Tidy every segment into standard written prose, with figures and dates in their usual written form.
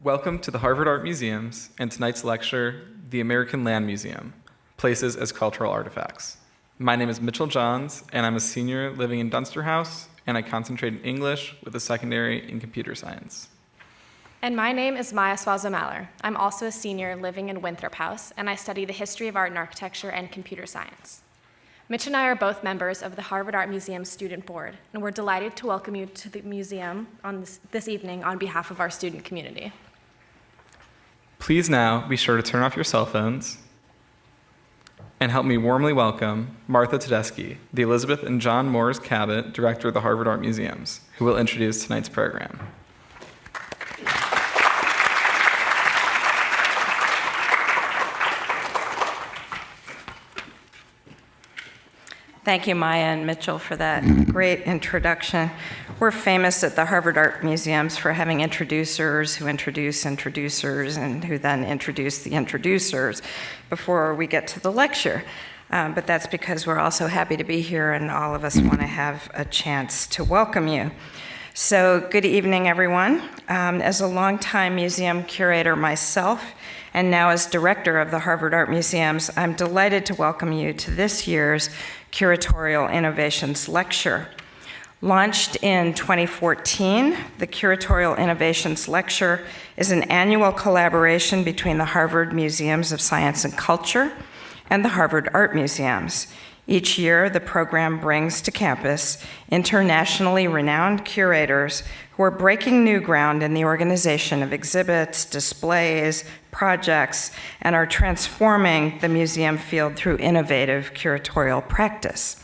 Welcome to the Harvard Art Museums and tonight's lecture, The American Land Museum, Places as Cultural Artifacts. My name is Mitchell Johns, and I'm a senior living in Dunster House, and I concentrate in English with a secondary in computer science. And my name is Maya Swazo-Maller. I'm also a senior living in Winthrop House, and I study the history of art and architecture and computer science. Mitch and I are both members of the Harvard Art Museum Student Board, and we're delighted to welcome you to the museum on this evening on behalf of our student community. Please now be sure to turn off your cell phones and help me warmly welcome Martha Tedeschi, the Elizabeth and John Moores Cabot Director of the Harvard Art Museums, who will introduce tonight's program. Thank you, Maya and Mitchell, for that great introduction. We're famous at the Harvard Art Museums for having introducers who introduce introducers and who then introduce the introducers before we get to the lecture. But that's because we're also happy to be here and all of us want to have a chance to welcome you. So good evening, everyone. As a longtime museum curator myself, and now as director of the Harvard Art Museums, I'm delighted to welcome you to this year's Curatorial Innovations Lecture. Launched in 2014, the Curatorial Innovations Lecture is an annual collaboration between the Harvard Museums of Science and Culture and the Harvard Art Museums. Each year, the program brings to campus internationally renowned curators who are breaking new ground in the organization of exhibits, displays, projects, and are transforming the museum field through innovative curatorial practice.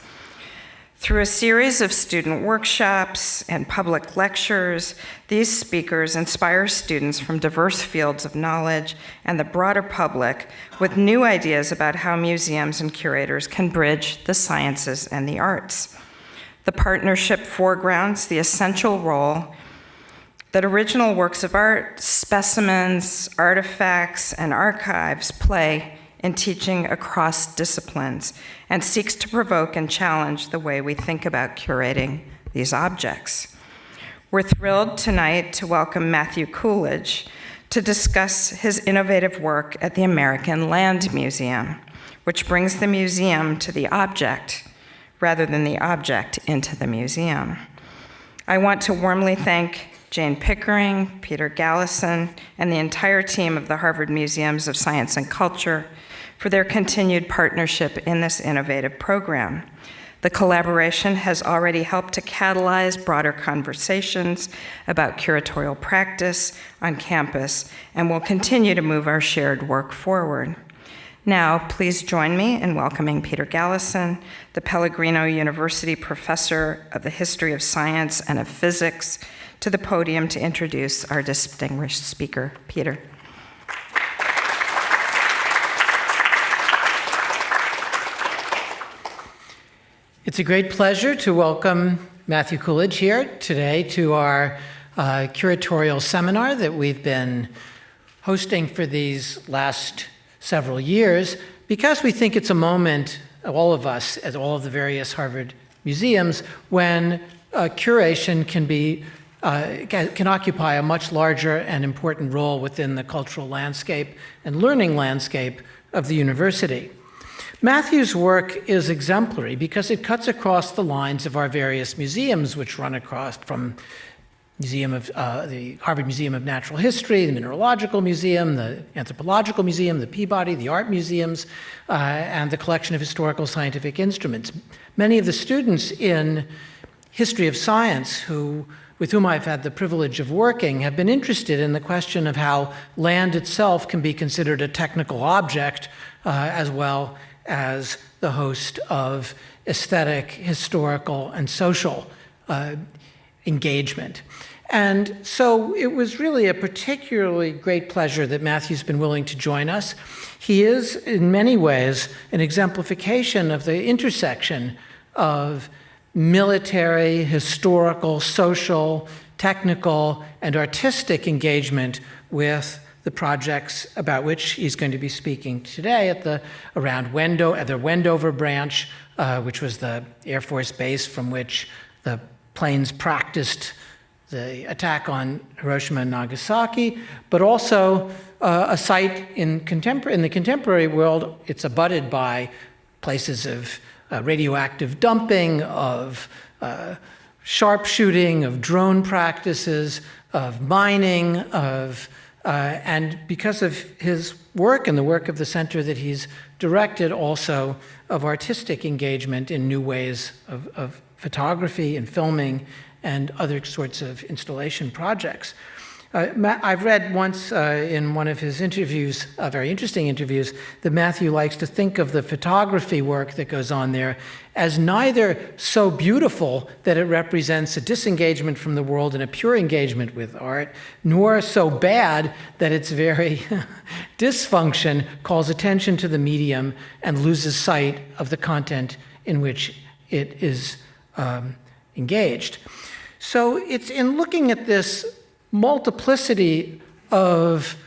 Through a series of student workshops and public lectures, these speakers inspire students from diverse fields of knowledge and the broader public with new ideas about how museums and curators can bridge the sciences and the arts. The partnership foregrounds the essential role that original works of art, specimens, artifacts, and archives play in teaching across disciplines, and seeks to provoke and challenge the way we think about curating these objects. We're thrilled tonight to welcome Matthew Coolidge to discuss his innovative work at the American Land Museum, which brings the museum to the object rather than the object into the museum. I want to warmly thank Jane Pickering, Peter Gallison, and the entire team of the Harvard Museums of Science and Culture for their continued partnership in this innovative program. The collaboration has already helped to catalyze broader conversations about curatorial practice on campus and will continue to move our shared work forward. Now, please join me in welcoming Peter Gallison, the Pellegrino University Professor of the History of Science and of Physics, to the podium to introduce our distinguished speaker. Peter. It's a great pleasure to welcome Matthew Coolidge here today to our curatorial seminar that we've been hosting for these last several years, because we think it's a moment, all of us at all of the various Harvard museums, when curation can occupy a much larger and important role within the cultural landscape and learning landscape of the university. Matthew's work is exemplary because it cuts across the lines of our various museums, which run across from the Harvard Museum of Natural History, the Mineralogical Museum, the Anthropological Museum, the Peabody, the Art Museums, and the collection of historical scientific instruments. Many of the students in history of science with whom I've had the privilege of working have been interested in the question of how land itself can be considered a technical object as well as the host of aesthetic, historical, and social engagement. And so it was really a particularly great pleasure that Matthew's been willing to join us. He is, in many ways, an exemplification of the intersection of military, historical, social, technical, and artistic engagement with the projects about which he's going to be speaking today at the Wendover branch, which was the Air Force base from which the planes practiced the attack on Hiroshima and Nagasaki, but also a site in the contemporary world. It's abutted by places of radioactive dumping, of sharpshooting, of drone practices, of mining, and because of his work and the work of the center that he's directed, also of artistic engagement in new ways of photography and filming and other sorts of installation projects. I've read once in one of his interviews, very interesting interviews, that Matthew likes to think of the photography work that goes on there as neither so beautiful that it represents a disengagement from the world and a pure engagement with art, nor so bad that its very dysfunction calls attention to the medium and loses sight of the content in which it is engaged. So it's in looking at this multiplicity of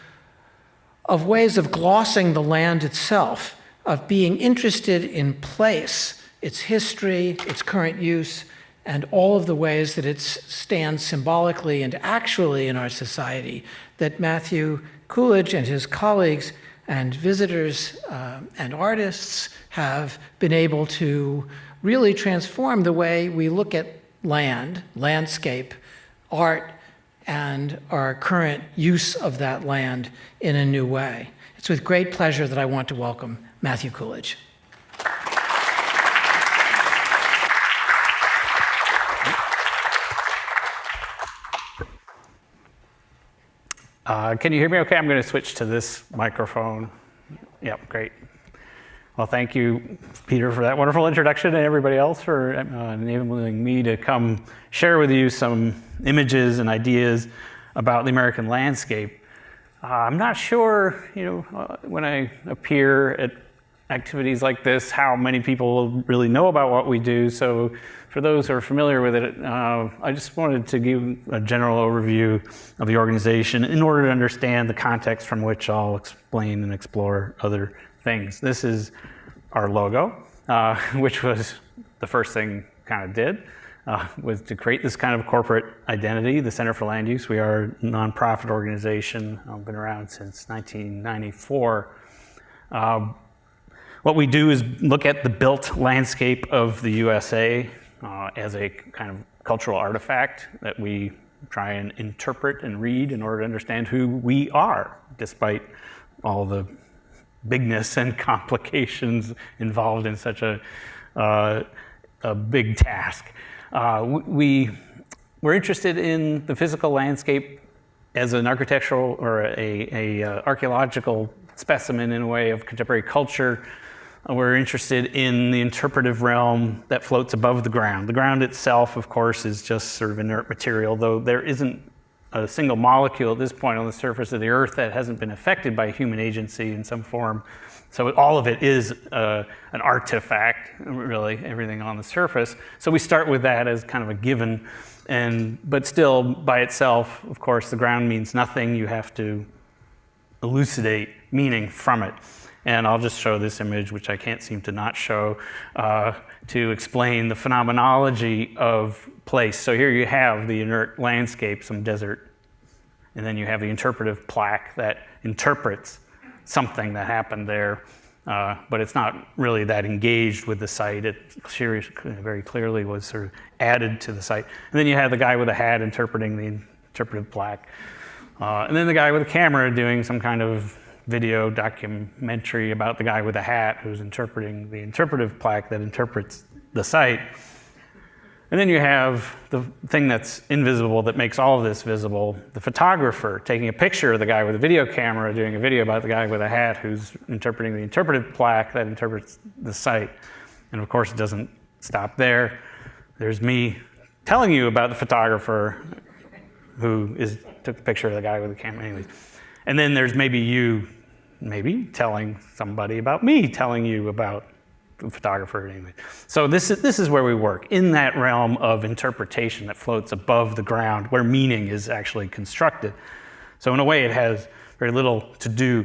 ways of glossing the land itself, of being interested in place, its history, its current use, and all of the ways that it stands symbolically and actually in our society, that Matthew Coolidge and his colleagues and visitors and artists have been able to really transform the way we look at land, landscape, art, and our current use of that land in a new way. It's with great pleasure that I want to welcome Matthew Coolidge. Can you hear me okay? I'm going to switch to this microphone. Yep, great. Well, thank you, Peter, for that wonderful introduction, and everybody else for enabling me to come share with you some images and ideas about the American landscape. I'm not sure, when I appear at activities like this, how many people really know about what we do. So for those who are familiar with it, I just wanted to give a general overview of the organization in order to understand the context from which I'll explain and explore other things. This is our logo, which was the first thing kind of did, was to create this kind of corporate identity, the Center for Land Use. We are a nonprofit organization, been around since 1994. What we do is look at the built landscape of the USA as a kind of cultural artifact that we try and interpret and read in order to understand who we are, despite all the bigness and complications involved in such a big task. We're interested in the physical landscape as an architectural or a archaeological specimen in a way of contemporary culture. We're interested in the interpretive realm that floats above the ground. The ground itself, of course, is just sort of inert material, though there isn't a single molecule at this point on the surface of the Earth that hasn't been affected by human agency in some form. So all of it is an artifact, really, everything on the surface. So we start with that as kind of a given, but still, by itself, of course, the ground means nothing. You have to elucidate meaning from it. And I'll just show this image, which I can't seem to not show, to explain the phenomenology of place. So here you have the inert landscape, some desert, and then you have the interpretive plaque that interprets something that happened there, but it's not really that engaged with the site. It very clearly was sort of added to the site. And then you have the guy with a hat interpreting the interpretive plaque. And then the guy with a camera doing some kind of video documentary about the guy with a hat who's interpreting the interpretive plaque that interprets the site. And then you have the thing that's invisible that makes all of this visible, the photographer taking a picture of the guy with a video camera doing a video about the guy with a hat who's interpreting the interpretive plaque that interprets the site. And of course, it doesn't stop there. There's me telling you about the photographer who took the picture of the guy with the camera anyways. And then there's maybe you telling somebody about me telling you about the photographer anyway. So this is where we work, in that realm of interpretation that floats above the ground, where meaning is actually constructed. So in a way, it has very little to do,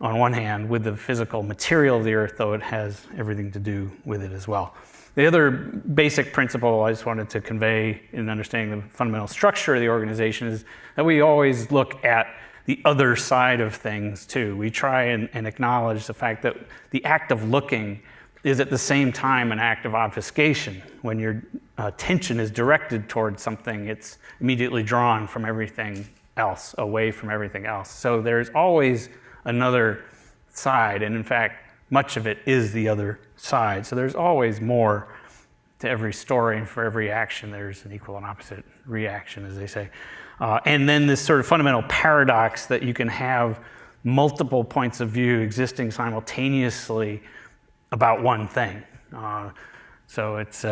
on one hand, with the physical material of the Earth, though it has everything to do with it as well. The other basic principle I just wanted to convey in understanding the fundamental structure of the organization is that we always look at the other side of things too. We try and acknowledge the fact that the act of looking is at the same time an act of obfuscation. When your attention is directed towards something, it's immediately drawn from everything else, away from everything else. So there's always another side, and in fact, much of it is the other side. So there's always more to every story, and for every action, there's an equal and opposite reaction, as they say. And then this sort of fundamental paradox that you can have multiple points of view existing simultaneously about one thing. So it's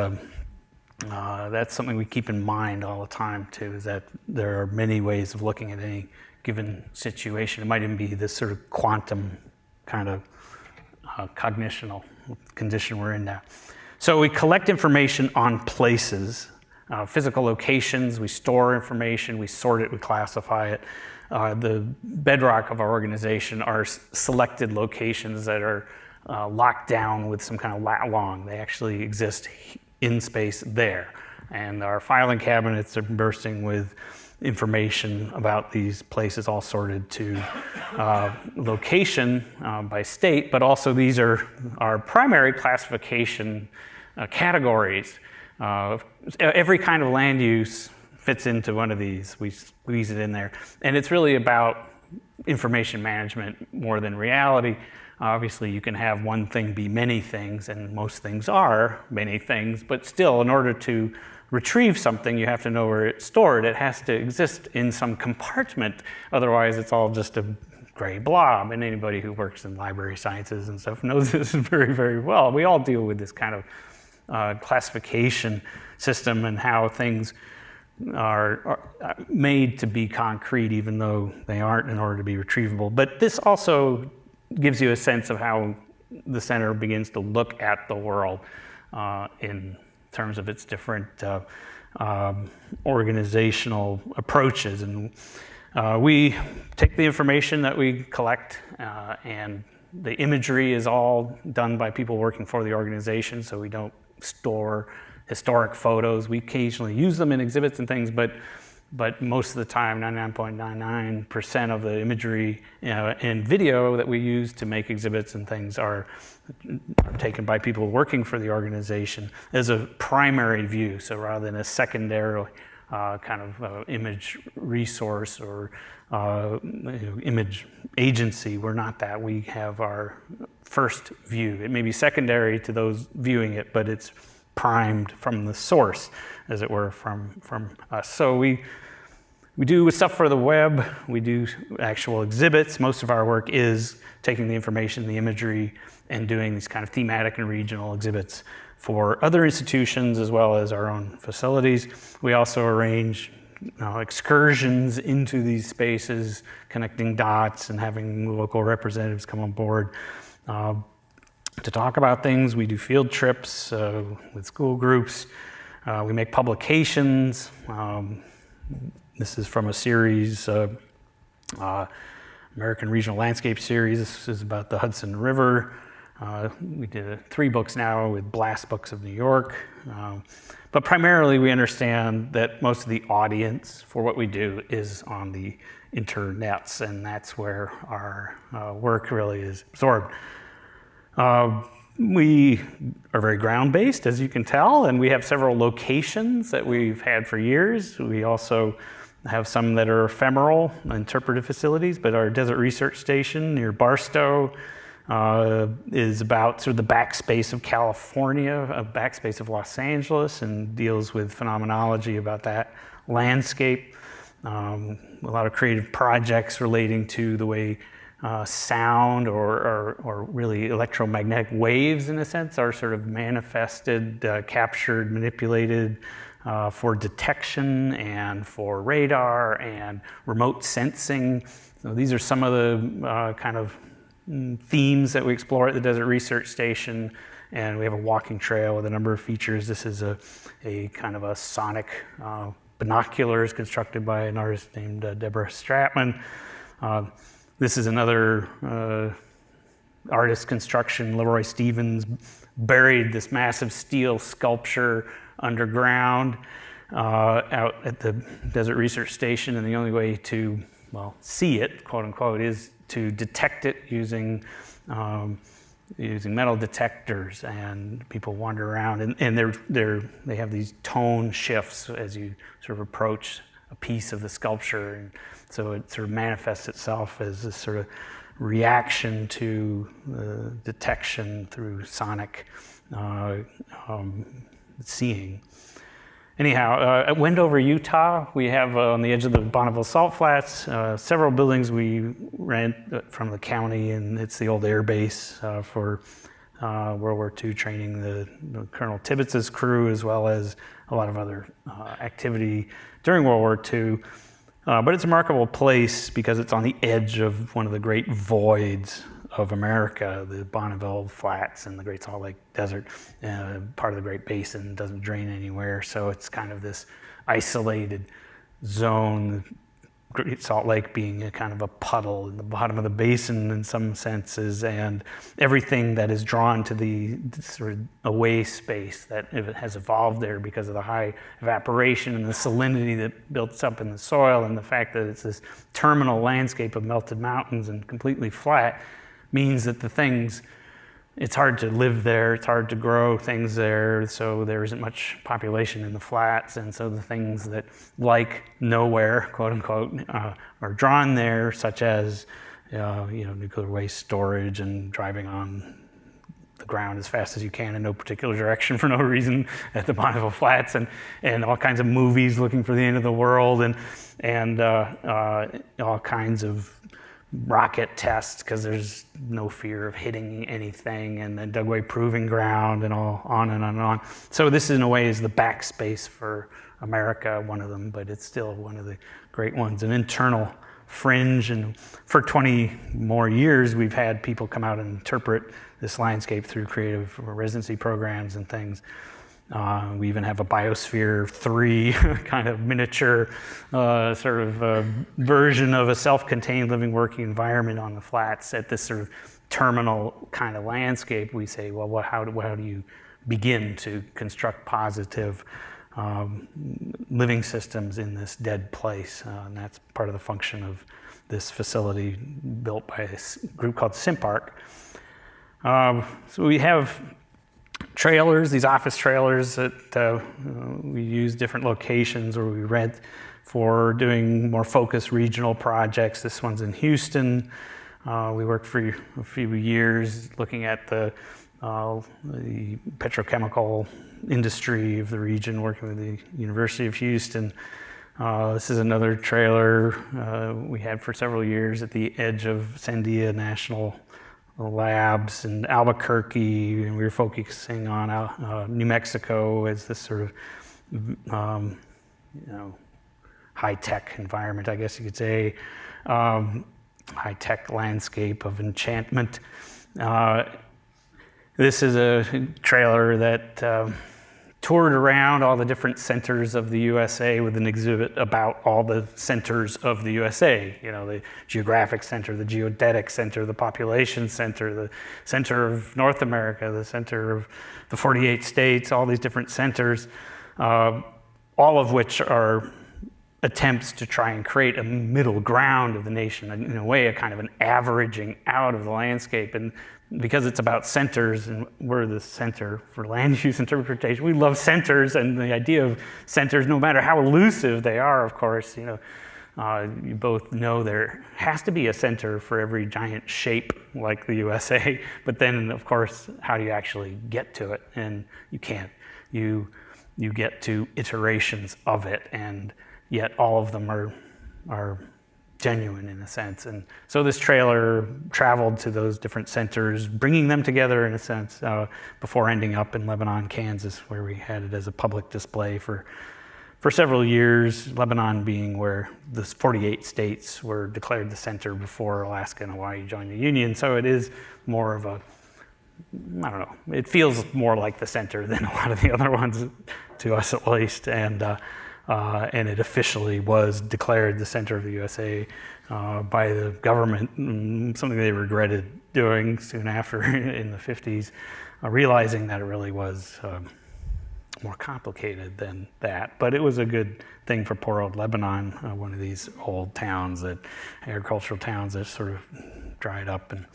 that's something we keep in mind all the time too, is that there are many ways of looking at any given situation. It might even be this sort of quantum kind of cognitional condition we're in now. So we collect information on places, physical locations, we store information, we sort it, we classify it. The bedrock of our organization are selected locations that are locked down with some kind of lat long. They actually exist in space there. And our filing cabinets are bursting with information about these places, all sorted to location by state, but also these are our primary classification categories. Every kind of land use fits into one of these. We squeeze it in there. And it's really about information management more than reality. Obviously, you can have one thing be many things, and most things are many things, but still, in order to retrieve something, you have to know where it's stored. It has to exist in some compartment. Otherwise, it's all just a gray blob. And anybody who works in library sciences and stuff knows this very, very well. We all deal with this kind of classification system and how things are made to be concrete, even though they aren't, in order to be retrievable. But this also gives you a sense of how the center begins to look at the world in terms of its different organizational approaches. And we take the information that we collect, and the imagery is all done by people working for the organization, so we don't store historic photos. We occasionally use them in exhibits and things, but most of the time, 99.99% of the imagery and video that we use to make exhibits and things are taken by people working for the organization as a primary view. So rather than a secondary kind of image resource or image agency, we're not that. We have our first view. It may be secondary to those viewing it, but it's primed from the source, as it were, from us. So we do stuff for the web. We do actual exhibits. Most of our work is taking the information, the imagery, and doing these kind of thematic and regional exhibits for other institutions as well as our own facilities. We also arrange excursions into these spaces, connecting dots and having local representatives come on board to talk about things. We do field trips with school groups. We make publications. This is from a series, American Regional Landscape Series. This is about the Hudson River. We did 3 books now with Blast Books of New York. But primarily we understand that most of the audience for what we do is on the internets, and that's where our work really is absorbed. We are very ground-based, as you can tell, and we have several locations that we've had for years. We also have some that are ephemeral interpretive facilities, but our Desert Research Station near Barstow is about sort of the backspace of California, a backspace of Los Angeles, and deals with phenomenology about that landscape. A lot of creative projects relating to the way sound or really electromagnetic waves, in a sense, are sort of manifested, captured, manipulated for detection and for radar and remote sensing. So these are some of the kind of themes that we explore at the Desert Research Station, and we have a walking trail with a number of features. This is a kind of a sonic binoculars constructed by an artist named Deborah Stratman. This is another artist construction, Leroy Stevens buried this massive steel sculpture underground out at the Desert Research Station, and the only way to, well, see it, quote unquote, is to detect it using metal detectors. And people wander around, and they have these tone shifts as you sort of approach a piece of the sculpture, and so it sort of manifests itself as this sort of reaction to detection through sonic seeing. Anyhow, at Wendover, Utah, we have on the edge of the Bonneville Salt Flats several buildings we rent from the county, and it's the old air base for World War II training, the Colonel Tibbitz's crew, as well as a lot of other activity during World War II. But it's a remarkable place because it's on the edge of one of the great voids of America, the Bonneville Flats and the Great Salt Lake Desert. Part of the Great Basin, doesn't drain anywhere, so it's kind of this isolated zone. Great Salt Lake being a kind of a puddle in the bottom of the basin in some senses, and everything that is drawn to the sort of away space that has evolved there because of the high evaporation and the salinity that builds up in the soil, and the fact that it's this terminal landscape of melted mountains and completely flat means that it's hard to live there, it's hard to grow things there, so there isn't much population in the flats, and so the things that, like nowhere, quote unquote, are drawn there, such as nuclear waste storage and driving on the ground as fast as you can in no particular direction for no reason at the Bonneville Flats, and all kinds of movies looking for the end of the world, and all kinds of rocket tests because there's no fear of hitting anything, and then Dugway Proving Ground, and all on and on and on. So this, in a way, is the backspace for America, one of them, but it's still one of the great ones, an internal fringe. And for 20 more years, we've had people come out and interpret this landscape through creative residency programs and things. We even have a Biosphere 3 kind of miniature version of a self-contained living working environment on the flats at this sort of terminal kind of landscape. We say, well, how do you begin to construct positive living systems in this dead place? And that's part of the function of this facility built by this group called Simpark. So we have trailers, these office trailers that we use different locations, or we rent for doing more focused regional projects. This one's in Houston. We worked for a few years looking at the petrochemical industry of the region, working with the University of Houston. This is another trailer we had for several years at the edge of Sandia National Labs in Albuquerque, and we were focusing on New Mexico as this sort of high-tech environment, I guess you could say, high-tech landscape of enchantment. This is a trailer that toured around all the different centers of the USA with an exhibit about all the centers of the USA. The geographic center, the geodetic center, the population center, the center of North America, the center of the 48 states, all these different centers, all of which are attempts to try and create a middle ground of the nation, in a way, a kind of an averaging out of the landscape. And because it's about centers, and we're the center for land use interpretation, we love centers, and the idea of centers, no matter how elusive they are, of course, you both know there has to be a center for every giant shape like the USA, but then, of course, how do you actually get to it? And you can't. You get to iterations of it, and yet all of them are genuine in a sense. And so this trailer traveled to those different centers, bringing them together in a sense, before ending up in Lebanon, Kansas, where we had it as a public display for several years, Lebanon being where the 48 states were declared the center before Alaska and Hawaii joined the Union. So it is more of a, I don't know, it feels more like the center than a lot of the other ones, to us at least. And and it officially was declared the center of the USA by the government, something they regretted doing soon after in the 50s, realizing that it really was more complicated than that. But it was a good thing for poor old Lebanon, one of these old towns, agricultural towns that sort of dried up and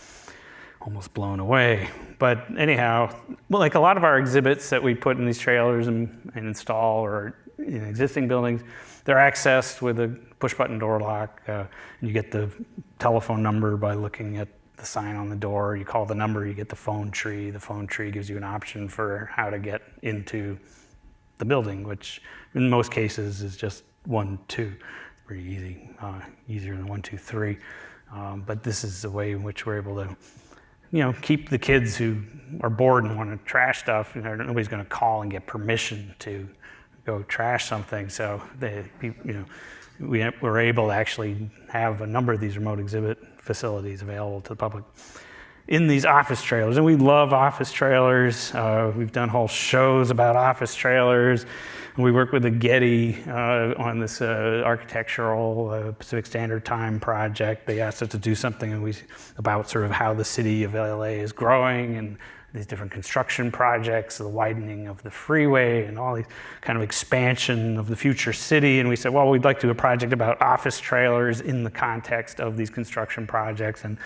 almost blown away. But anyhow, well, like a lot of our exhibits that we put in these trailers and install or in existing buildings, they're accessed with a push-button door lock. You get the telephone number by looking at the sign on the door. You call the number, you get the phone tree. The phone tree gives you an option for how to get into the building, which in most cases is just 1, 2. Pretty easy, easier than 1, 2, 3. But this is the way in which we're able to, keep the kids who are bored and want to trash stuff. Nobody's going to call and get permission to go trash something. So we were able to actually have a number of these remote exhibit facilities available to the public in these office trailers. And we love office trailers. We've done whole shows about office trailers. And we work with the Getty on this architectural Pacific Standard Time project. They asked us to do something about sort of how the city of LA is growing and these different construction projects, the widening of the freeway and all these kind of expansion of the future city. And we said, well, we'd like to do a project about office trailers in the context of these construction projects. And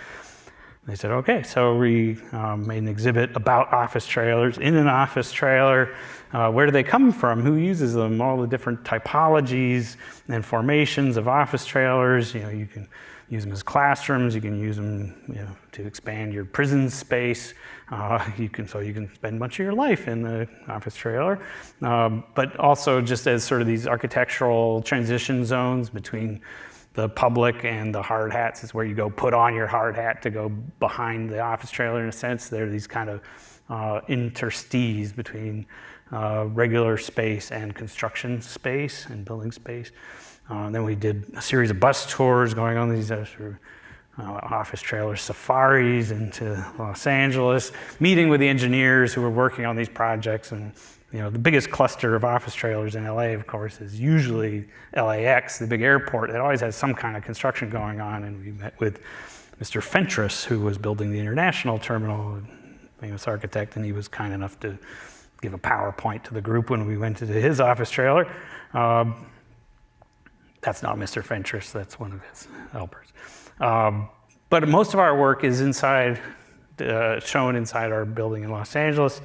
they said, okay. So we made an exhibit about office trailers. In an office trailer, where do they come from? Who uses them? All the different typologies and formations of office trailers. You can use them as classrooms. You can use them, to expand your prison space. You can spend much of your life in the office trailer, but also just as sort of these architectural transition zones between the public and the hard hats. Is where you go put on your hard hat to go behind the office trailer. In a sense, they're these kind of interstices between regular space and construction space and building space. Then we did a series of bus tours going on these sort of office trailer safaris into Los Angeles, meeting with the engineers who were working on these projects. And the biggest cluster of office trailers in LA, of course, is usually LAX, the big airport. It always has some kind of construction going on. And we met with Mr. Fentress, who was building the international terminal, a famous architect, and he was kind enough to give a PowerPoint to the group when we went to his office trailer. That's not Mr. Fentress, that's one of his helpers. But most of our work is shown inside our building in Los Angeles,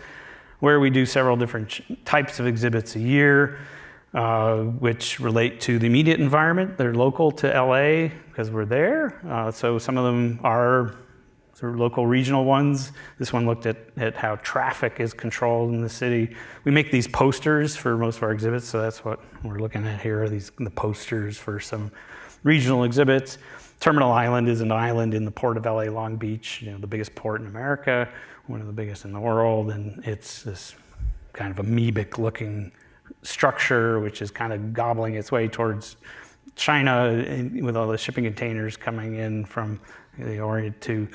where we do several different types of exhibits a year, which relate to the immediate environment. They're local to LA because we're there. So some of them are sort of local regional ones. This one looked at how traffic is controlled in the city. We make these posters for most of our exhibits, so that's what we're looking at here, the posters for some regional exhibits. Terminal Island is an island in the port of LA Long Beach, the biggest port in America, one of the biggest in the world, and it's this kind of amoebic looking structure which is kind of gobbling its way towards China with all the shipping containers coming in from the Orient to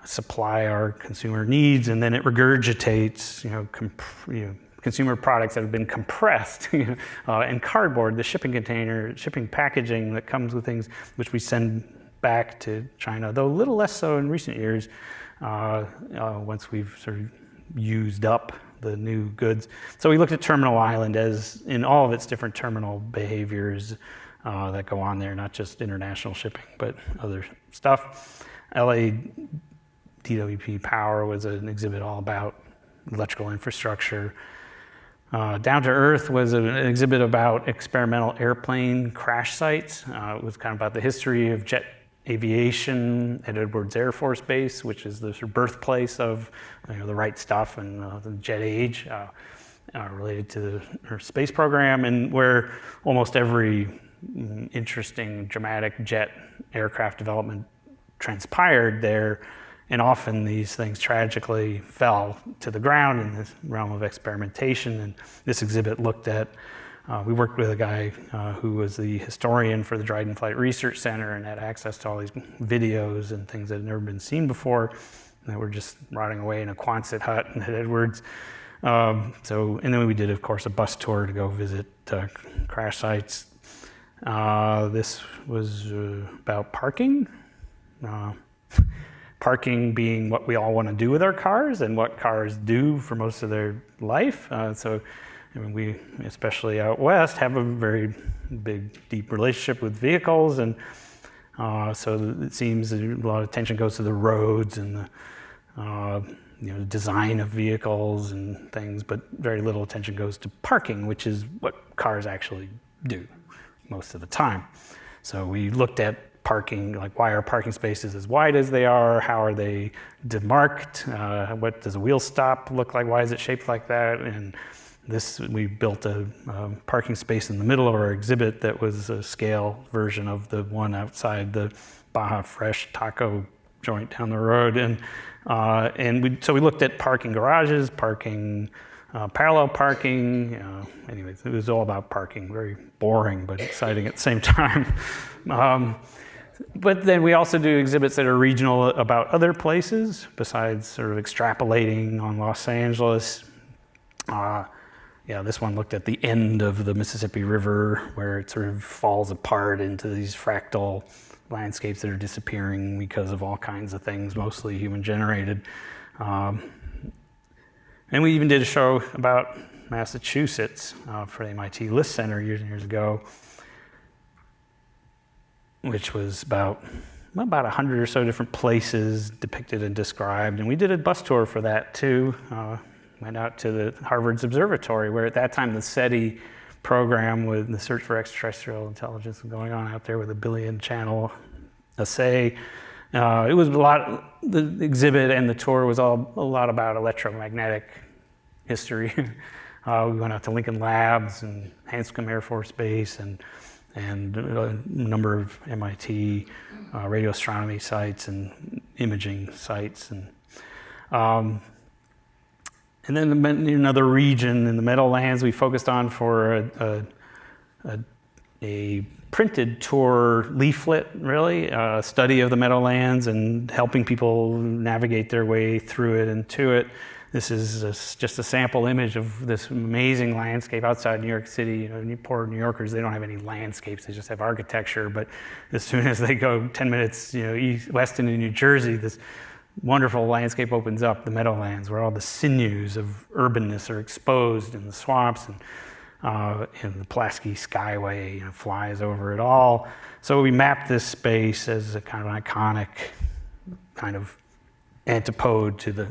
supply our consumer needs, and then it regurgitates consumer products that have been compressed and cardboard, the shipping packaging that comes with things which we send back to China, though a little less so in recent years once we've sort of used up the new goods. So we looked at Terminal Island as in all of its different terminal behaviors that go on there, not just international shipping, but other stuff. LA DWP Power was an exhibit all about electrical infrastructure. Down to Earth was an exhibit about experimental airplane crash sites. It was kind of about the history of jet aviation at Edwards Air Force Base, which is the sort of birthplace of the right stuff and the jet age related to her space program, and where almost every interesting, dramatic jet aircraft development transpired there. And often these things tragically fell to the ground in this realm of experimentation. And this exhibit looked at, we worked with a guy who was the historian for the Dryden Flight Research Center and had access to all these videos and things that had never been seen before that were just rotting away in a Quonset hut at Edwards. And then we did, of course, a bus tour to go visit crash sites. This was about parking. Parking being what we all want to do with our cars and what cars do for most of their life. We, especially out west, have a very big, deep relationship with vehicles, and so it seems a lot of attention goes to the roads and the design of vehicles and things, but very little attention goes to parking, which is what cars actually do most of the time. So we looked at parking, like why are parking spaces as wide as they are? How are they demarked? What does a wheel stop look like? Why is it shaped like that? And we built a parking space in the middle of our exhibit that was a scale version of the one outside the Baja Fresh taco joint down the road. So we looked at parking garages, parking, parallel parking. Anyways, it was all about parking. Very boring, but exciting at the same time. But then we also do exhibits that are regional about other places, besides sort of extrapolating on Los Angeles. This one looked at the end of the Mississippi River, where it sort of falls apart into these fractal landscapes that are disappearing because of all kinds of things, mostly human-generated. And we even did a show about Massachusetts for the MIT List Center years and years ago, which was about 100 or so different places depicted and described. And we did a bus tour for that too. Went out to the Harvard's observatory, where at that time the SETI program with the search for extraterrestrial intelligence was going on out there with a billion channel assay. It was the exhibit and the tour was a lot about electromagnetic history. We went out to Lincoln Labs and Hanscom Air Force Base and a number of MIT radio astronomy sites and imaging sites. And then another region in the Meadowlands we focused on for a printed tour leaflet, really, a study of the Meadowlands and helping people navigate their way through it and to it. This is just a sample image of this amazing landscape outside New York City. Poor New Yorkers, they don't have any landscapes, they just have architecture. But as soon as they go 10 minutes west into New Jersey, this wonderful landscape opens up, the Meadowlands, where all the sinews of urbanness are exposed in the swamps, and the Pulaski Skyway flies over it all. So we mapped this space as a kind of an iconic kind of antipode to the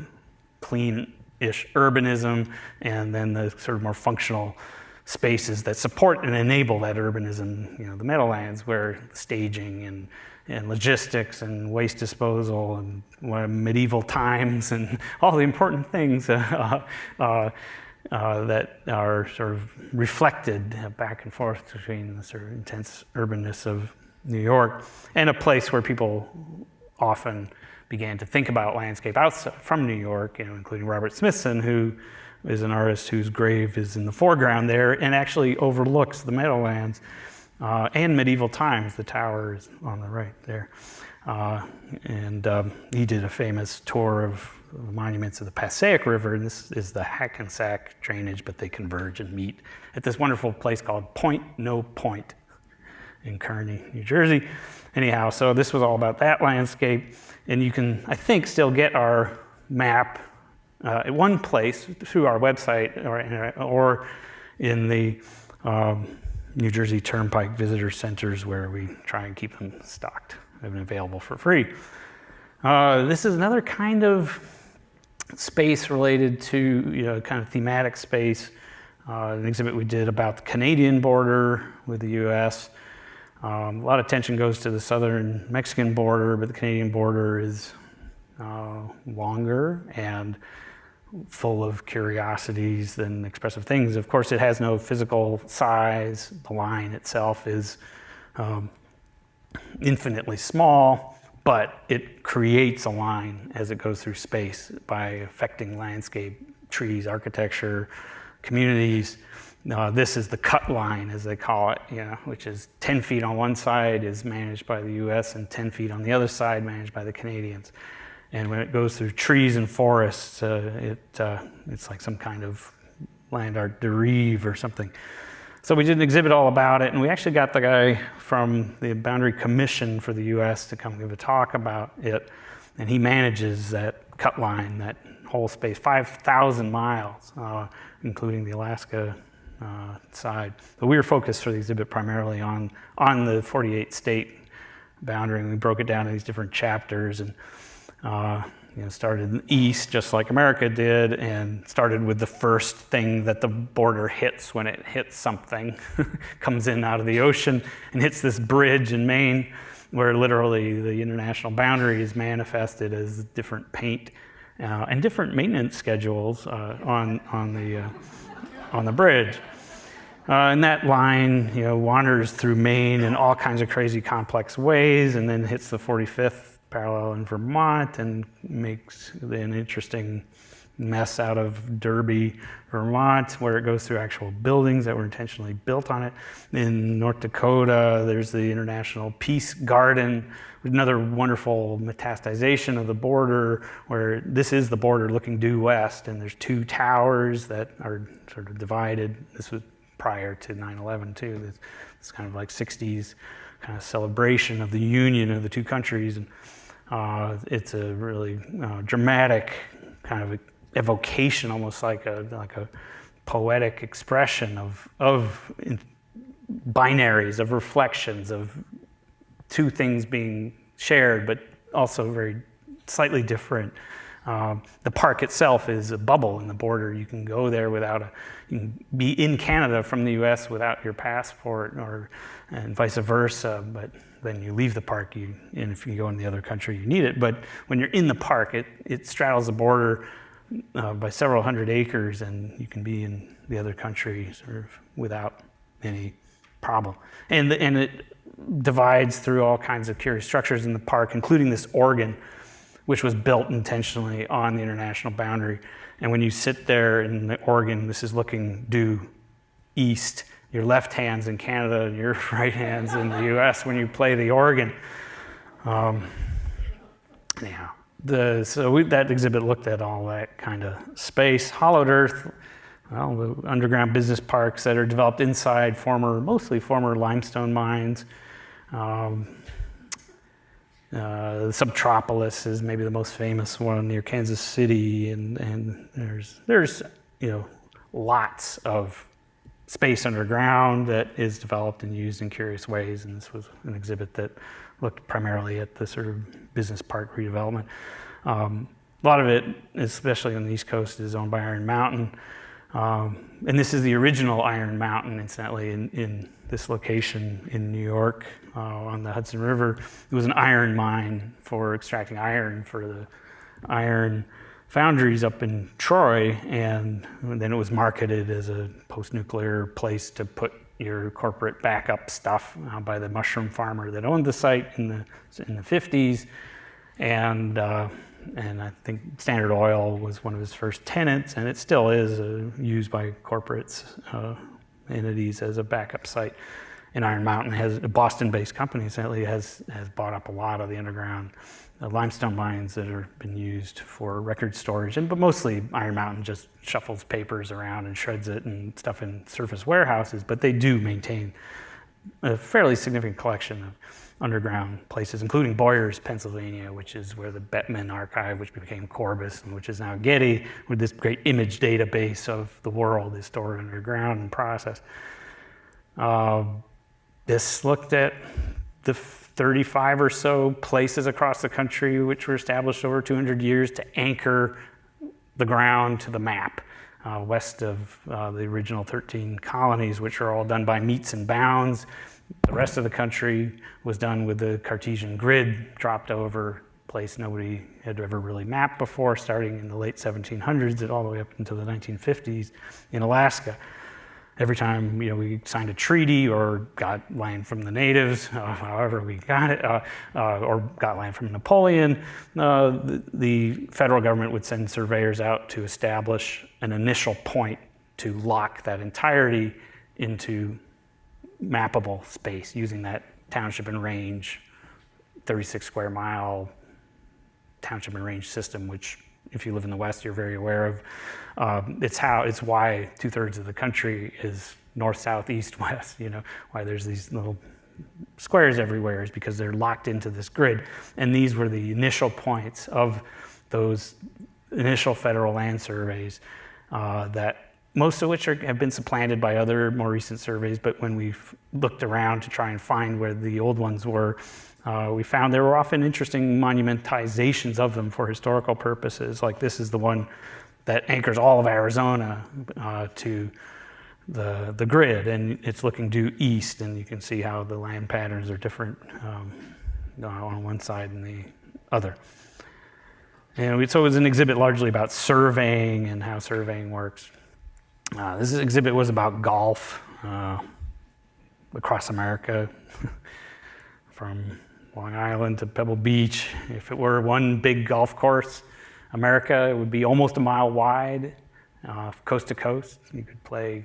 clean-ish urbanism, and then the sort of more functional spaces that support and enable that urbanism, the Meadowlands, where staging and logistics and waste disposal and medieval times and all the important things that are sort of reflected back and forth between the sort of intense urbanness of New York and a place where people often began to think about landscape outside from New York, including Robert Smithson, who is an artist whose grave is in the foreground there and actually overlooks the Meadowlands. And medieval times, the tower is on the right there. He did a famous tour of the monuments of the Passaic River, and this is the Hackensack drainage, but they converge and meet at this wonderful place called Point No Point in Kearney, New Jersey. Anyhow, so this was all about that landscape, and you can, I think, still get our map at one place through our website or in the New Jersey Turnpike visitor centers, where we try and keep them stocked and available for free. This is another kind of space related to, kind of thematic space. An exhibit we did about the Canadian border with the U.S. A lot of attention goes to the southern Mexican border, but the Canadian border is longer and full of curiosities than expressive things. Of course, it has no physical size. The line itself is infinitely small, but it creates a line as it goes through space by affecting landscape, trees, architecture, communities. This is the cut line, as they call it, which is 10 feet on one side is managed by the U.S. and 10 feet on the other side managed by the Canadians. And when it goes through trees and forests, it's like some kind of land art derive or something. So we did an exhibit all about it, and we actually got the guy from the Boundary Commission for the U.S. to come give a talk about it, and he manages that cut line, that whole space, 5,000 miles, including the Alaska side. But we were focused for the exhibit primarily on the 48-state boundary, and we broke it down in these different chapters, and started in the east, just like America did, and started with the first thing that the border hits when it hits something, comes in out of the ocean and hits this bridge in Maine, where literally the international boundary is manifested as different paint and different maintenance schedules on the bridge. And that line, wanders through Maine in all kinds of crazy complex ways, and then hits the 45th parallel in Vermont and makes an interesting mess out of Derby, Vermont, where it goes through actual buildings that were intentionally built on it. In North Dakota, there's the International Peace Garden, another wonderful metastasization of the border, where this is the border looking due west, and there's two towers that are sort of divided. This was prior to 9/11 too. This kind of like 60s kind of celebration of the union of the two countries. And it's a really dramatic kind of evocation, almost like a poetic expression of binaries, of reflections, of two things being shared, but also very slightly different. The park itself is a bubble in the border. You can go there you can be in Canada from the U.S. without your passport, and vice versa. But then you leave the park, and if you go in the other country, you need it. But when you're in the park, it straddles the border by several hundred acres, and you can be in the other country sort of without any problem. And it divides through all kinds of curious structures in the park, including this organ, which was built intentionally on the international boundary. And when you sit there in the organ, this is looking due east. Your left hand's in Canada and your right hand's in the US when you play the organ. That exhibit looked at all that kind of space. Hollowed earth, the underground business parks that are developed inside mostly former limestone mines. The Subtropolis is maybe the most famous one near Kansas City, and there's lots of space underground that is developed and used in curious ways. And this was an exhibit that looked primarily at the sort of business park redevelopment. A lot of it, especially on the East Coast, is owned by Iron Mountain. And this is the original Iron Mountain, incidentally, in this location in New York on the Hudson River. It was an iron mine for extracting iron for the iron foundries up in Troy, and then it was marketed as a post-nuclear place to put your corporate backup stuff by the mushroom farmer that owned the site in the 50s. And I think Standard Oil was one of his first tenants, and it still is used by corporates, entities as a backup site. And Iron Mountain has a Boston-based company, sadly, has bought up a lot of the underground limestone mines that have been used for record storage. But mostly Iron Mountain just shuffles papers around and shreds it and stuff in surface warehouses. But they do maintain a fairly significant collection of underground places, including Boyers, Pennsylvania, which is where the Bettman archive, which became Corbis and which is now Getty, with this great image database of the world, is stored underground and processed. This looked at the 35 or so places across the country which were established over 200 years to anchor the ground to the map, west of the original 13 colonies, which are all done by meets and bounds. The rest of the country was done with the Cartesian grid dropped over, place nobody had ever really mapped before, starting in the late 1700s and all the way up until the 1950s in Alaska. Every time we signed a treaty or got land from the natives, however we got it, or got land from Napoleon, the federal government would send surveyors out to establish an initial point to lock that entirety into mappable space using that township and range 36 square mile township and range system, which if you live in the West, you're very aware of. It's why 2/3 of the country is north, south, east, west, why there's these little squares everywhere is because they're locked into this grid. And these were the initial points of those initial federal land surveys, that most of which have been supplanted by other more recent surveys. But when we've looked around to try and find where the old ones were, we found there were often interesting monumentizations of them for historical purposes. Like this is the one that anchors all of Arizona to the grid, and it's looking due east, and you can see how the land patterns are different on one side and the other. And so it was an exhibit largely about surveying and how surveying works. This exhibit was about golf across America, from Long Island to Pebble Beach. If it were one big golf course, America, it would be almost a mile wide, coast to coast. You could play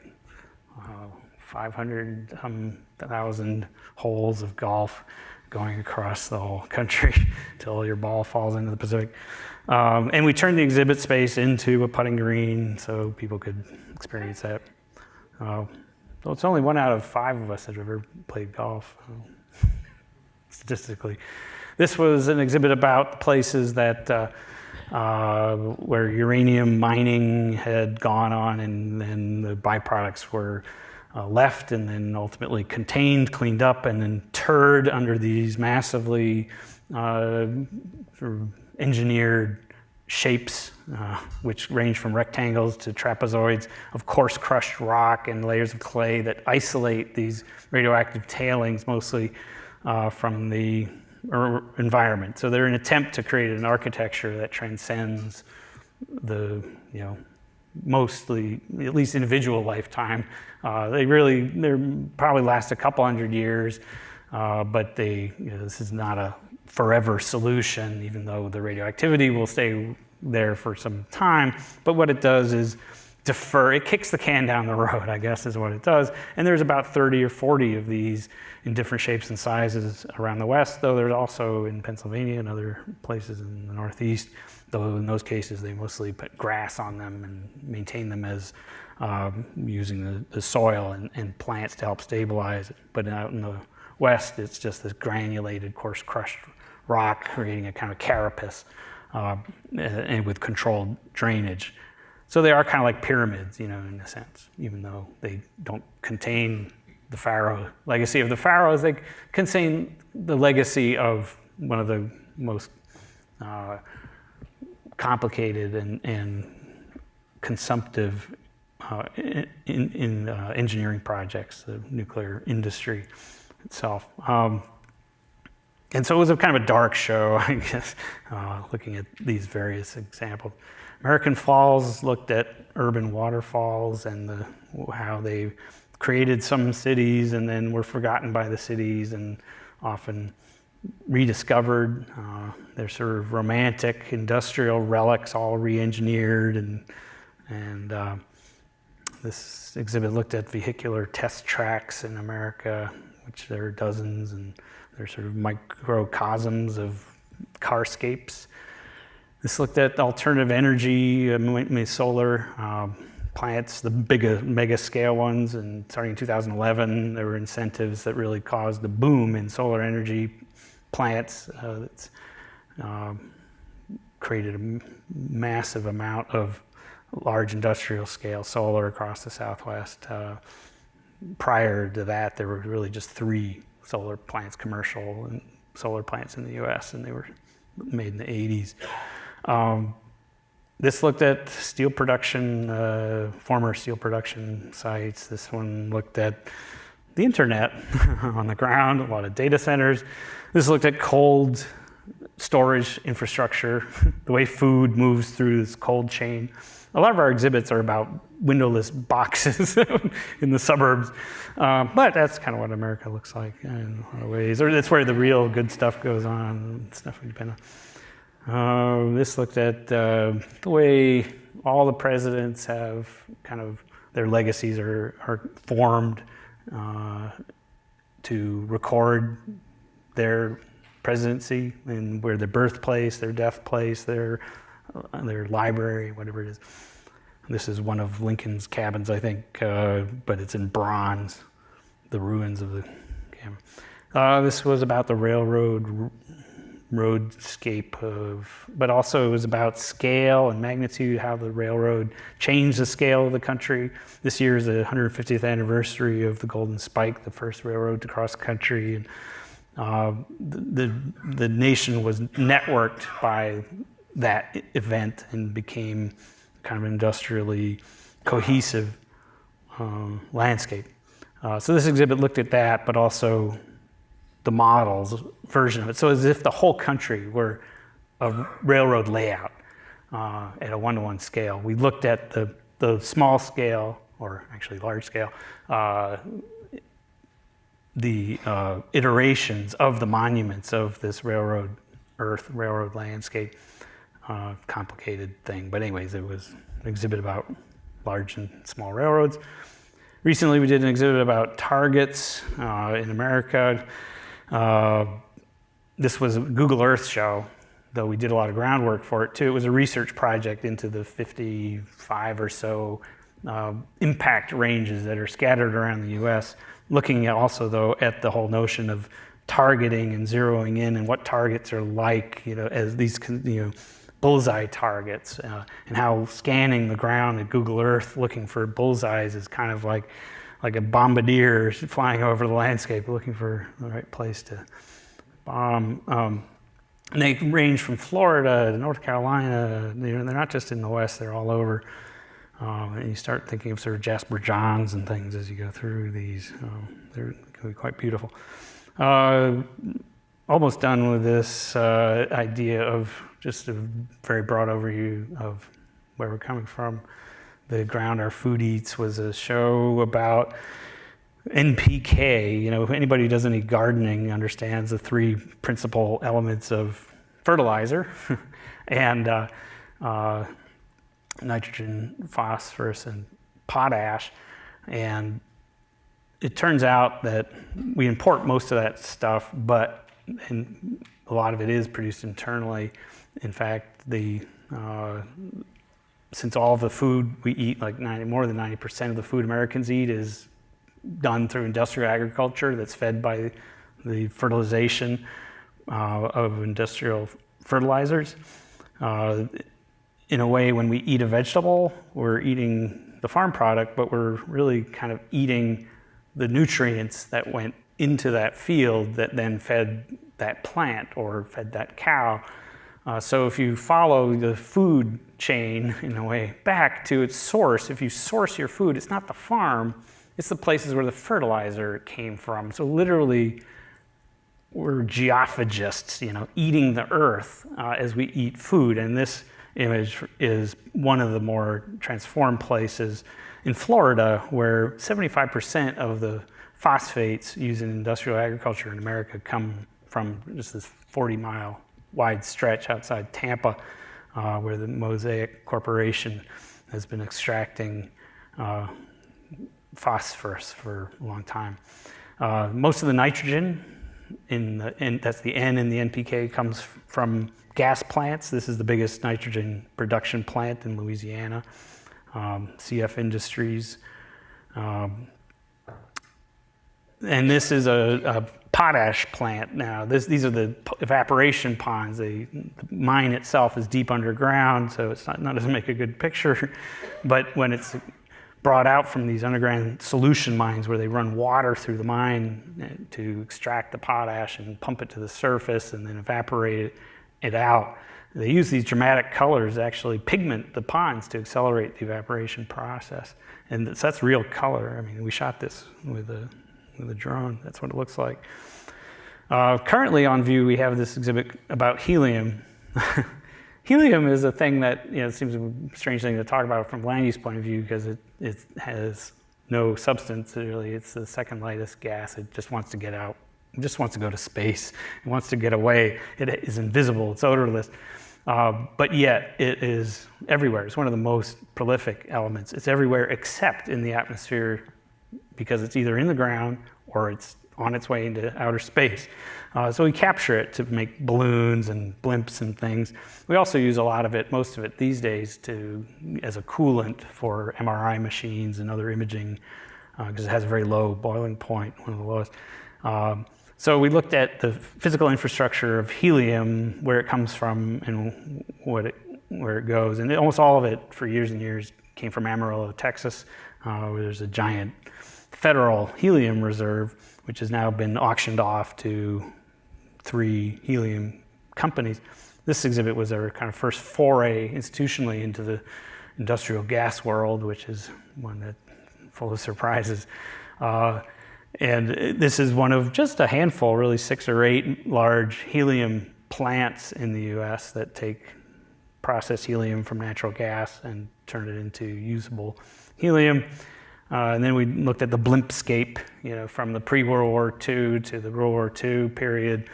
500,000 holes of golf going across the whole country till your ball falls into the Pacific. And we turned the exhibit space into a putting green so people could experience that. So it's only 1 out of 5 of us that have ever played golf, statistically. This was an exhibit about places that where uranium mining had gone on, and then the byproducts were left and then ultimately contained, cleaned up, and then interred under these massively sort of engineered shapes, which range from rectangles to trapezoids of coarse crushed rock and layers of clay that isolate these radioactive tailings mostly from the environment. So they're an attempt to create an architecture that transcends the, mostly, at least individual lifetime. They probably last a couple hundred years, but this is not a forever solution, even though the radioactivity will stay there for some time. But what it does is it kicks the can down the road, I guess is what it does. And there's about 30 or 40 of these in different shapes and sizes around the West, though there's also in Pennsylvania and other places in the Northeast, though in those cases they mostly put grass on them and maintain them as using the soil and plants to help stabilize it. But out in the West, it's just this granulated, coarse crushed rock creating a kind of carapace and with controlled drainage. So they are kind of like pyramids, in a sense, even though they don't contain the pharaoh legacy of the pharaohs. They contain the legacy of one of the most complicated and consumptive in engineering projects, the nuclear industry itself. And so it was a kind of a dark show, I guess, looking at these various examples. American Falls looked at urban waterfalls and how they created some cities and then were forgotten by the cities and often rediscovered. They're sort of romantic industrial relics, all re-engineered, and this exhibit looked at vehicular test tracks in America, which there are dozens, and they're sort of microcosms of carscapes. This looked at alternative energy, solar plants, the mega scale ones, and starting in 2011, there were incentives that really caused the boom in solar energy plants that's created a massive amount of large industrial scale solar across the Southwest. Prior to that, there were really just 3 solar plants, commercial and solar plants in the US, and they were made in the 80s. This looked at steel production, former steel production sites. This one looked at the internet on the ground, a lot of data centers. This looked at cold storage infrastructure, the way food moves through this cold chain. A lot of our exhibits are about windowless boxes in the suburbs, but that's kind of what America looks like in a lot of ways. Or that's where the real good stuff goes on, stuff we depend on. This looked at the way all the presidents have kind of, their legacies are formed to record their presidency and where their birthplace, their death place, their library, whatever it is. This is one of Lincoln's cabins, I think, but it's in bronze, the ruins of the cabin. This was about the roadscape but also it was about scale and magnitude, how the railroad changed the scale of the country. This year is the 150th anniversary of the Golden Spike, the first railroad to cross the country. And the nation was networked by that event and became kind of industrially cohesive landscape. So this exhibit looked at that, but also the model's version of it. So as if the whole country were a railroad layout at a one-to-one scale. We looked at the small scale, or actually large scale, the iterations of the monuments of this railroad landscape. Complicated thing, but anyways, it was an exhibit about large and small railroads. Recently, we did an exhibit about targets in America. This was a Google Earth show, though we did a lot of groundwork for it too. It was a research project into the 55 or so impact ranges that are scattered around the U.S., looking at also, though, at the whole notion of targeting and zeroing in and what targets are like, as these, bullseye targets, and how scanning the ground at Google Earth looking for bullseyes is kind of like a bombardier flying over the landscape looking for the right place to bomb. And they range from Florida to North Carolina. They're not just in the West, they're all over. And you start thinking of sort of Jasper Johns and things as you go through these. They can be quite beautiful. Almost done with this idea of just a very broad overview of where we're coming from. The Ground Our Food Eats was a show about NPK. If anybody who does any gardening understands the three principal elements of fertilizer and nitrogen, phosphorus, and potash. And it turns out that we import most of that stuff, and a lot of it is produced internally. In fact, since all the food we eat, more than 90% of the food Americans eat is done through industrial agriculture that's fed by the fertilization of industrial fertilizers. In a way, when we eat a vegetable, we're eating the farm product, but we're really kind of eating the nutrients that went into that field that then fed that plant or fed that cow. So if you follow the food chain in a way back to its source, if you source your food, it's not the farm, it's the places where the fertilizer came from. So literally, we're geophagists, eating the earth as we eat food. And this image is one of the more transformed places in Florida, where 75% of the phosphates used in industrial agriculture in America come from just this 40-mile wide stretch outside Tampa, where the Mosaic Corporation has been extracting phosphorus for a long time. Most of the nitrogen, that's the N in the NPK, comes from gas plants. This is the biggest nitrogen production plant in Louisiana, CF Industries. And this is a potash plant. Now, these are the evaporation ponds. The mine itself is deep underground, so it's not doesn't make a good picture. But when it's brought out from these underground solution mines where they run water through the mine to extract the potash and pump it to the surface and then evaporate it out, they use these dramatic colors to actually pigment the ponds to accelerate the evaporation process. And so that's real color. I mean, we shot this with a drone. That's what it looks like. Currently on view, we have this exhibit about helium. Helium is a thing that seems a strange thing to talk about from land use point of view because it has no substance really. It's the second lightest gas. It just wants to get out. It just wants to go to space. It wants to get away. It is invisible. It's odorless. But yet it is everywhere. It's one of the most prolific elements. It's everywhere except in the atmosphere because it's either in the ground or it's on its way into outer space. So we capture it to make balloons and blimps and things. We also use a lot of it, most of it these days, as a coolant for MRI machines and other imaging, because it has a very low boiling point, one of the lowest. So we looked at the physical infrastructure of helium, where it comes from and where it goes. And almost all of it, for years and years, came from Amarillo, Texas, where there's a giant federal helium reserve, which has now been auctioned off to 3 helium companies. This exhibit was our kind of first foray institutionally into the industrial gas world, which is one that's full of surprises. And this is one of just a handful, really 6 or 8 large helium plants in the US that process helium from natural gas and turn it into usable helium. And then we looked at the blimpscape, from the pre-World War II to the World War II period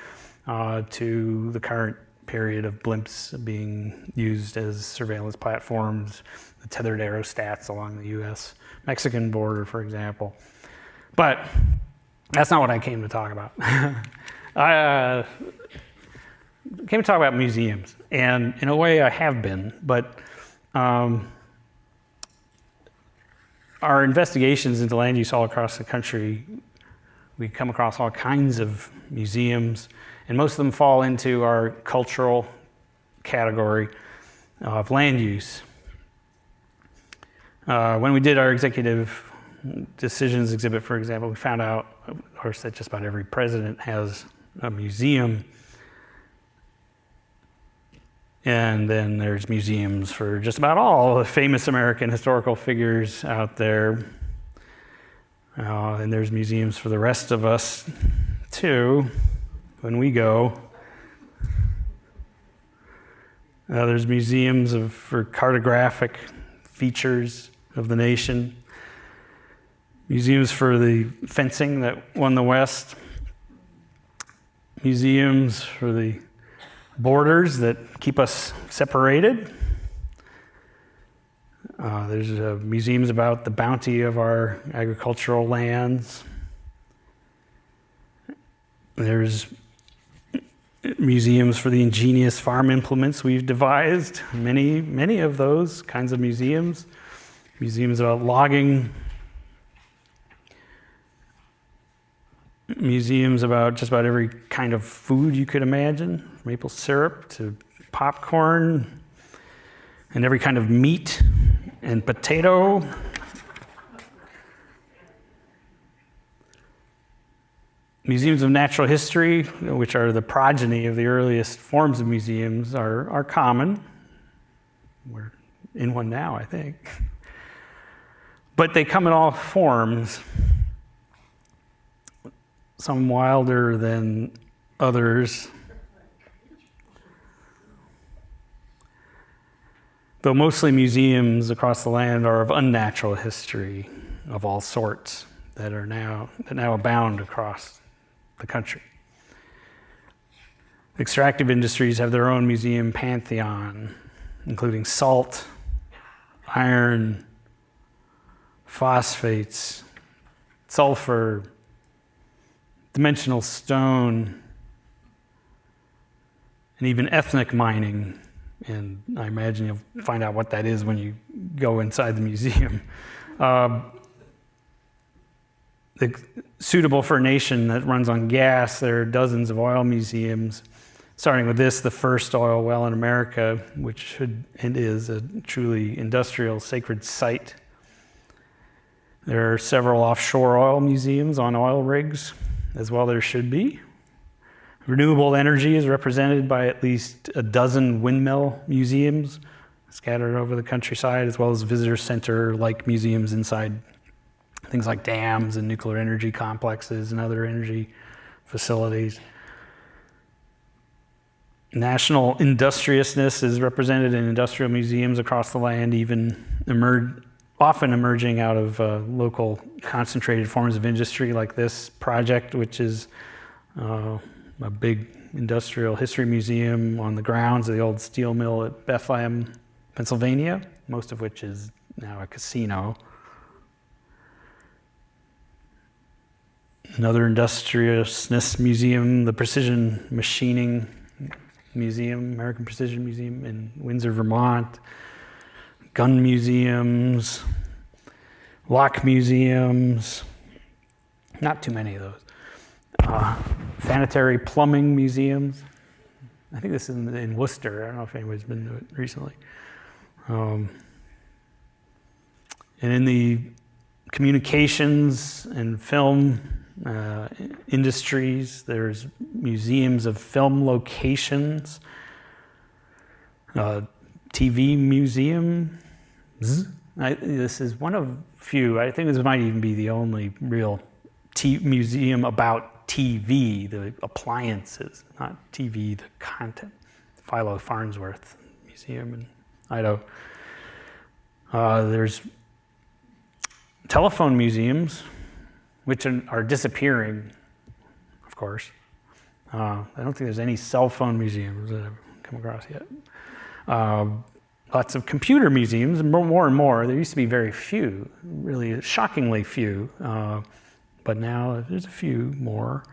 to the current period of blimps being used as surveillance platforms, the tethered aerostats along the US-Mexican border, for example. But that's not what I came to talk about. I came to talk about museums, and in a way I have been, but our investigations into land use all across the country, we come across all kinds of museums, and most of them fall into our cultural category of land use. When we did our executive decisions exhibit, for example, we found out, of course, that just about every president has a museum. And then there's museums for just about all the famous American historical figures out there. And there's museums for the rest of us, too, when we go. There's museums for cartographic features of the nation. Museums for the fencing that won the West. Museums for the borders that keep us separated. There's museums about the bounty of our agricultural lands. There's museums for the ingenious farm implements we've devised. Many of those kinds of museums. Museums about logging. Museums about just about every kind of food you could imagine, maple syrup to popcorn, and every kind of meat and potato. Museums of natural history, which are the progeny of the earliest forms of museums, are common. We're in one now, I think. But they come in all forms. Some wilder than others. Though mostly museums across the land are of unnatural history of all sorts that now abound across the country. Extractive industries have their own museum pantheon, including salt, iron, phosphates, sulfur, dimensional stone, and even ethnic mining. And I imagine you'll find out what that is when you go inside the museum. Suitable for a nation that runs on gas, there are dozens of oil museums, starting with this, the first oil well in America, which should and is a truly industrial sacred site. There are several offshore oil museums on oil rigs, as well there should be. Renewable energy is represented by at least a dozen windmill museums scattered over the countryside, as well as visitor center-like museums inside things like dams and nuclear energy complexes and other energy facilities. National industriousness is represented in industrial museums across the land, often emerging out of local concentrated forms of industry like this project, which is a big industrial history museum on the grounds of the old steel mill at Bethlehem, Pennsylvania, most of which is now a casino. Another industriousness museum, the Precision Machining Museum, American Precision Museum in Windsor, Vermont. Gun museums, lock museums, not too many of those. Sanitary plumbing museums. I think this is in Worcester. I don't know if anybody's been to it recently. And in the communications and film industries, there's museums of film locations, TV museum. This is one of few. I think this might even be the only real museum about TV, the appliances, not TV, the content. Philo Farnsworth Museum in Idaho. There's telephone museums, which are disappearing, of course. I don't think there's any cell phone museums that I've come across yet. Lots of computer museums, more and more. There used to be very few, really shockingly few, but now there's a few more.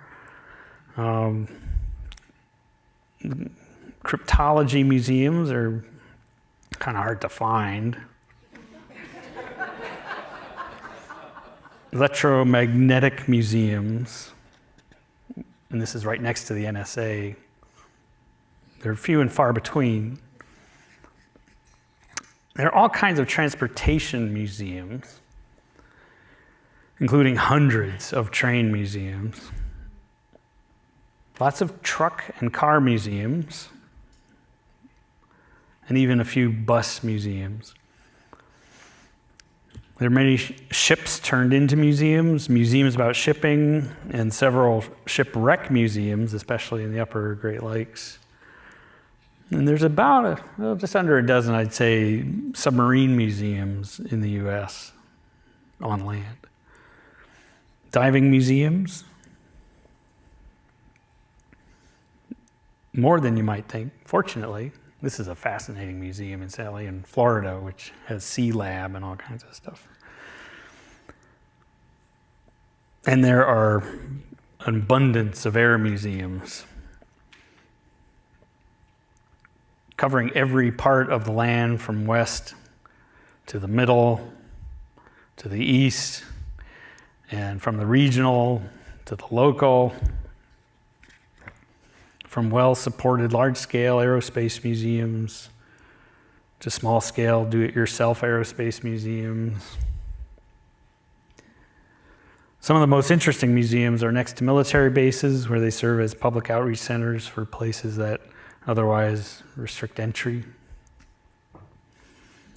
Cryptology museums are kind of hard to find. Electromagnetic museums, and this is right next to the NSA. They're few and far between. There are all kinds of transportation museums, including hundreds of train museums. Lots of truck and car museums, and even a few bus museums. There are many ships turned into museums, museums about shipping, and several shipwreck museums, especially in the upper Great Lakes. And there's about just under a dozen, I'd say, submarine museums in the U.S. on land. Diving museums, more than you might think. Fortunately, this is a fascinating museum in Sally in Florida, which has Sea Lab and all kinds of stuff. And there are an abundance of air museums covering every part of the land from west to the middle to the east, and from the regional to the local, from well-supported large-scale aerospace museums to small-scale do-it-yourself aerospace museums. Some of the most interesting museums are next to military bases, where they serve as public outreach centers for places that otherwise restrict entry,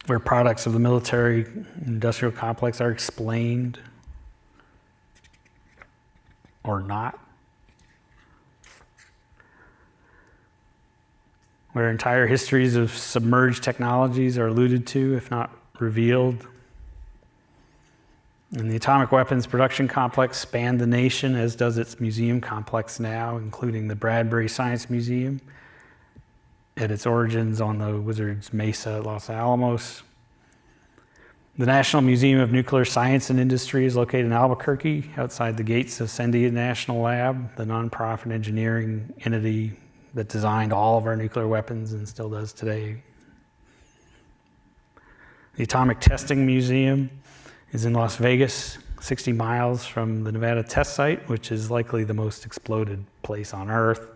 where products of the military industrial complex are explained or not, where entire histories of submerged technologies are alluded to, if not revealed. And the atomic weapons production complex spanned the nation, as does its museum complex now, including the Bradbury Science Museum at its origins on the Wizards Mesa at Los Alamos. The National Museum of Nuclear Science and Industry is located in Albuquerque, outside the gates of Sendia National Lab, the nonprofit engineering entity that designed all of our nuclear weapons and still does today. The Atomic Testing Museum is in Las Vegas, 60 miles from the Nevada test site, which is likely the most exploded place on Earth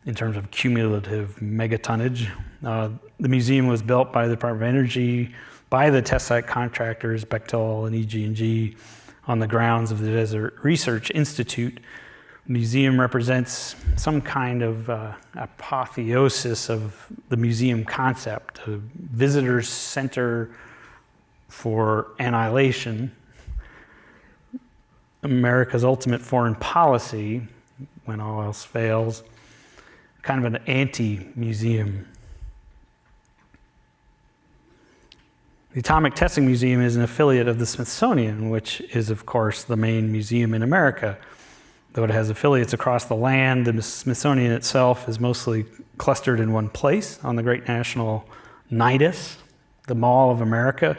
in terms of cumulative megatonnage. The museum was built by the Department of Energy, by the test site contractors, Bechtel and EG&G, on the grounds of the Desert Research Institute. The museum represents some kind of apotheosis of the museum concept, a visitor's center for annihilation, America's ultimate foreign policy when all else fails, kind of an anti-museum. The Atomic Testing Museum is an affiliate of the Smithsonian, which is, of course, the main museum in America. Though it has affiliates across the land, the Smithsonian itself is mostly clustered in one place on the Great National Nidus, the Mall of America,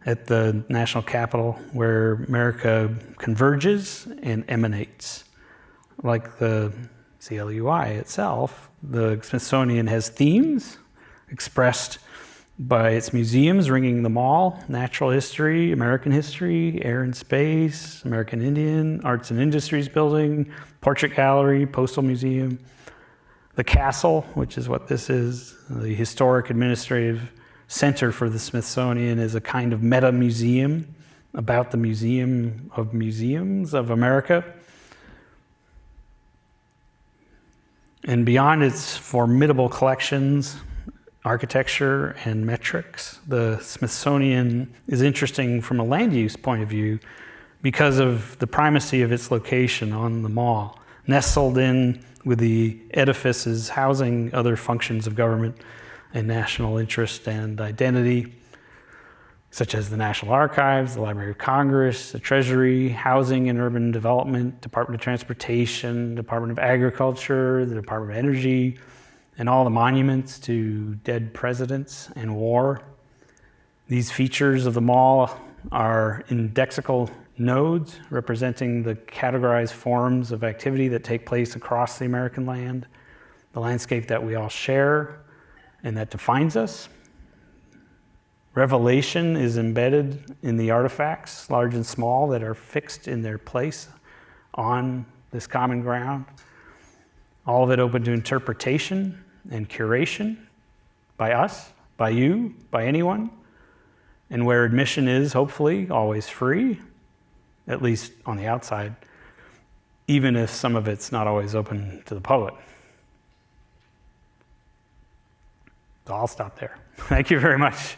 at the national capital where America converges and emanates. Like the CLUI itself, the Smithsonian has themes expressed by its museums ringing them all: natural history, American history, air and space, American Indian, arts and industries building, portrait gallery, postal museum, the castle, which is what this is, the historic administrative center for the Smithsonian, is a kind of meta museum about the Museum of Museums of America. And beyond its formidable collections, architecture, and metrics, the Smithsonian is interesting from a land use point of view because of the primacy of its location on the mall, nestled in with the edifices housing other functions of government and national interest and identity, such as the National Archives, the Library of Congress, the Treasury, Housing and Urban Development, Department of Transportation, Department of Agriculture, the Department of Energy, and all the monuments to dead presidents and war. These features of the mall are indexical nodes representing the categorized forms of activity that take place across the American land, the landscape that we all share and that defines us. Revelation is embedded in the artifacts, large and small, that are fixed in their place on this common ground. All of it open to interpretation and curation by us, by you, by anyone, and where admission is, hopefully, always free, at least on the outside, even if some of it's not always open to the public. So I'll stop there. Thank you very much.